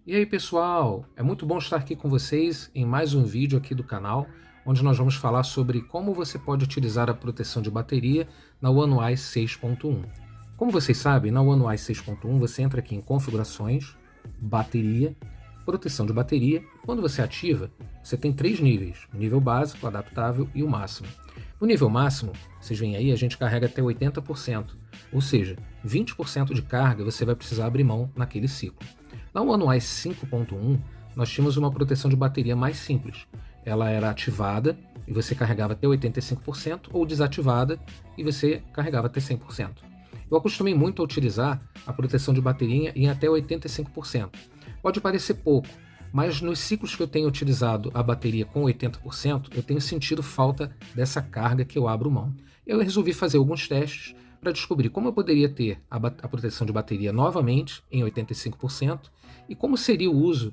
E aí pessoal, é muito bom estar aqui com vocês em mais um vídeo aqui do canal, onde nós vamos falar sobre como você pode utilizar a proteção de bateria na One UI 6.1. Como vocês sabem, na One UI 6.1 você entra aqui em configurações, bateria, proteção de bateria. Quando você ativa, você tem três níveis: o nível básico, adaptável e o máximo. No nível máximo, vocês veem aí, a gente carrega até 80%, ou seja, 20% de carga você vai precisar abrir mão naquele ciclo. Na One UI 5.1, nós tínhamos uma proteção de bateria mais simples. Ela era ativada e você carregava até 85%, ou desativada e você carregava até 100%. Eu acostumei muito a utilizar a proteção de bateria em até 85%. Pode parecer pouco, mas nos ciclos que eu tenho utilizado a bateria com 80%, eu tenho sentido falta dessa carga que eu abro mão. Eu resolvi fazer alguns testes para descobrir como eu poderia ter a proteção de bateria novamente em 85% e como seria o uso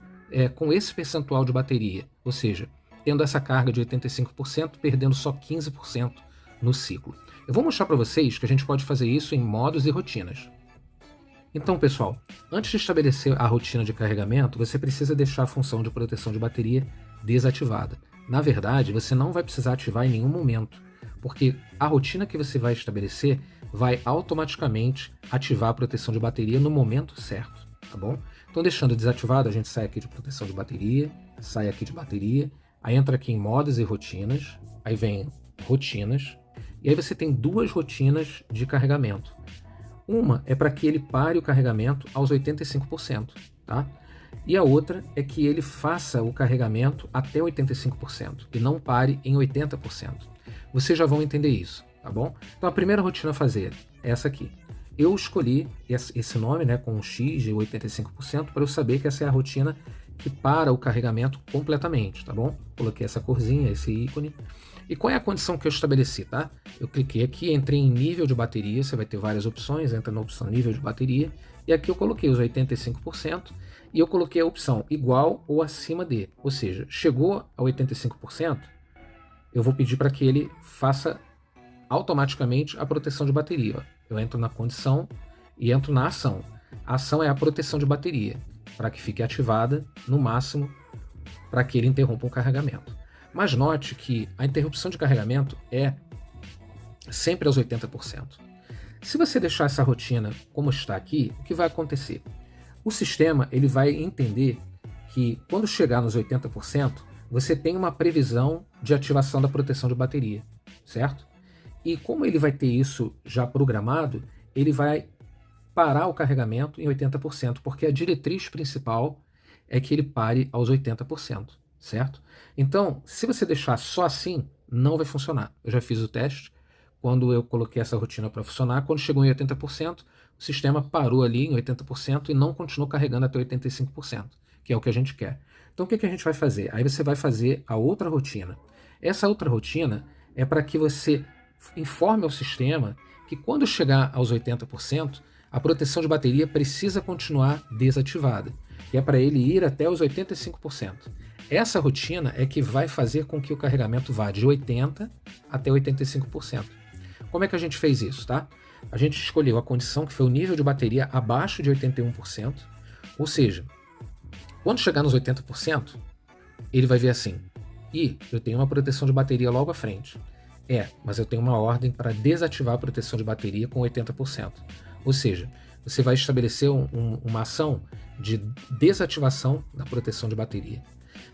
com esse percentual de bateria, ou seja, tendo essa carga de 85%, perdendo só 15% no ciclo. Eu vou mostrar para vocês que a gente pode fazer isso em modos e rotinas. Então, pessoal, antes de estabelecer a rotina de carregamento, você precisa deixar a função de proteção de bateria desativada. Na verdade, você não vai precisar ativar em nenhum momento, porque a rotina que você vai estabelecer vai automaticamente ativar a proteção de bateria no momento certo, tá bom? Então, deixando desativado, a gente sai aqui de proteção de bateria, sai aqui de bateria, aí entra aqui em modos e rotinas, aí vem rotinas, e aí você tem duas rotinas de carregamento. Uma é para que ele pare o carregamento aos 85%, tá? E a outra é que ele faça o carregamento até 85% e não pare em 80%. Vocês já vão entender isso, tá bom? Então a primeira rotina a fazer é essa aqui. Eu escolhi esse nome, né, com um X de 85%, para eu saber que essa é a rotina que para o carregamento completamente, tá bom? Coloquei essa corzinha, esse ícone. E qual é a condição que eu estabeleci, tá? Eu cliquei aqui, entrei em nível de bateria, você vai ter várias opções, entra na opção nível de bateria, e aqui eu coloquei os 85%, e eu coloquei a opção igual ou acima de, ou seja, chegou a 85%, eu vou pedir para que ele faça automaticamente a proteção de bateria. Eu entro na condição e entro na ação. A ação é a proteção de bateria, para que fique ativada no máximo, para que ele interrompa o carregamento. Mas note que a interrupção de carregamento é sempre aos 80%. Se você deixar essa rotina como está aqui, o que vai acontecer? O sistema ele vai entender que quando chegar nos 80%, você tem uma previsão de ativação da proteção de bateria, certo? E como ele vai ter isso já programado, ele vai parar o carregamento em 80%, porque a diretriz principal é que ele pare aos 80%, certo? Então, se você deixar só assim, não vai funcionar. Eu já fiz o teste, quando eu coloquei essa rotina para funcionar, quando chegou em 80%, o sistema parou ali em 80% e não continuou carregando até 85%, que é o que a gente quer. Então, o que a gente vai fazer? Aí você vai fazer a outra rotina. Essa outra rotina é para que você informe ao sistema que quando chegar aos 80%, a proteção de bateria precisa continuar desativada, que é para ele ir até os 85%. Essa rotina é que vai fazer com que o carregamento vá de 80% até 85%. Como é que a gente fez isso, tá? A gente escolheu a condição que foi o nível de bateria abaixo de 81%, ou seja, quando chegar nos 80%, ele vai ver assim: e eu tenho uma proteção de bateria logo à frente. Mas eu tenho uma ordem para desativar a proteção de bateria com 80%. Ou seja, você vai estabelecer uma ação de desativação da proteção de bateria.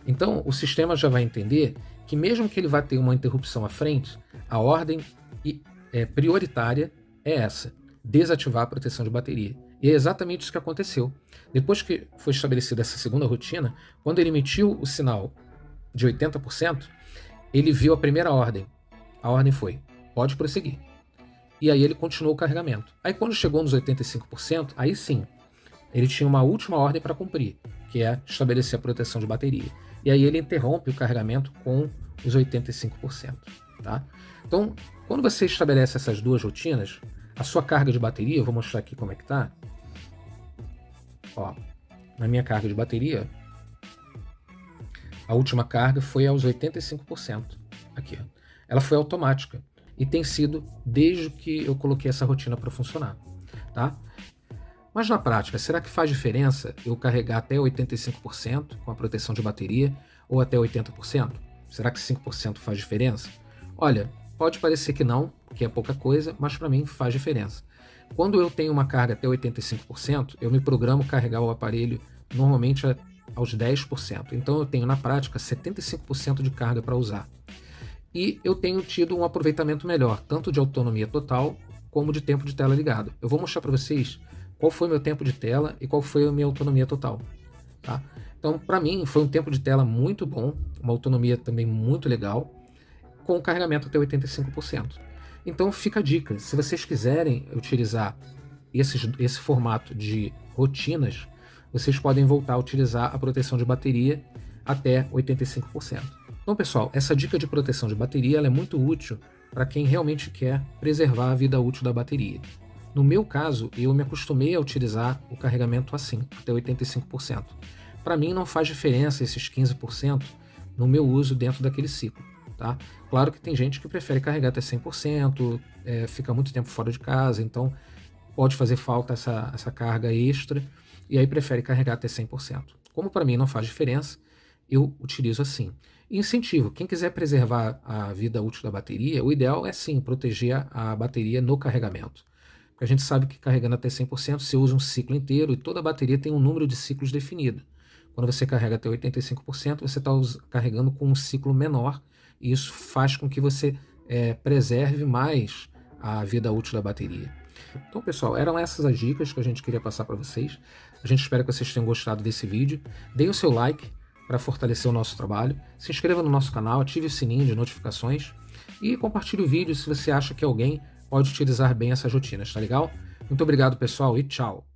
Então, o sistema já vai entender que mesmo que ele vá ter uma interrupção à frente, a ordem prioritária é essa: desativar a proteção de bateria. E é exatamente isso que aconteceu. Depois que foi estabelecida essa segunda rotina, quando ele emitiu o sinal de 80%, ele viu a primeira ordem. A ordem foi: pode prosseguir. E aí ele continuou o carregamento. Aí quando chegou nos 85%, aí sim, ele tinha uma última ordem para cumprir, que é estabelecer a proteção de bateria. E aí ele interrompe o carregamento com os 85%. Tá? Então, quando você estabelece essas duas rotinas, a sua carga de bateria, eu vou mostrar aqui como é que tá. Ó, na minha carga de bateria, a última carga foi aos 85%. Aqui, ó. Ela foi automática e tem sido desde que eu coloquei essa rotina para funcionar, tá? Mas na prática, será que faz diferença eu carregar até 85% com a proteção de bateria ou até 80%? Será que 5% faz diferença? Olha, pode parecer que não, que é pouca coisa, mas para mim faz diferença. Quando eu tenho uma carga até 85%, eu me programo carregar o aparelho normalmente aos 10%. Então eu tenho na prática 75% de carga para usar. E eu tenho tido um aproveitamento melhor, tanto de autonomia total como de tempo de tela ligado. Eu vou mostrar para vocês qual foi meu tempo de tela e qual foi a minha autonomia total. Tá? Então, para mim, foi um tempo de tela muito bom, uma autonomia também muito legal, com o carregamento até 85%. Então fica a dica, se vocês quiserem utilizar esse formato de rotinas, vocês podem voltar a utilizar a proteção de bateria até 85%. Então pessoal, essa dica de proteção de bateria ela é muito útil para quem realmente quer preservar a vida útil da bateria. No meu caso, eu me acostumei a utilizar o carregamento assim, até 85%. Para mim não faz diferença esses 15% no meu uso dentro daquele ciclo. Tá? Claro que tem gente que prefere carregar até 100%, fica muito tempo fora de casa, então pode fazer falta essa carga extra, e aí prefere carregar até 100%. Como para mim não faz diferença, eu utilizo assim. E incentivo, quem quiser preservar a vida útil da bateria, o ideal é sim proteger a bateria no carregamento. Porque a gente sabe que carregando até 100%, você usa um ciclo inteiro e toda a bateria tem um número de ciclos definido. Quando você carrega até 85%, você está carregando com um ciclo menor, e isso faz com que você preserve mais a vida útil da bateria. Então, pessoal, eram essas as dicas que a gente queria passar para vocês. A gente espera que vocês tenham gostado desse vídeo. Deem o seu like para fortalecer o nosso trabalho. Se inscreva no nosso canal, ative o sininho de notificações e compartilhe o vídeo se você acha que alguém pode utilizar bem essas rotinas, tá legal? Muito obrigado, pessoal, e tchau!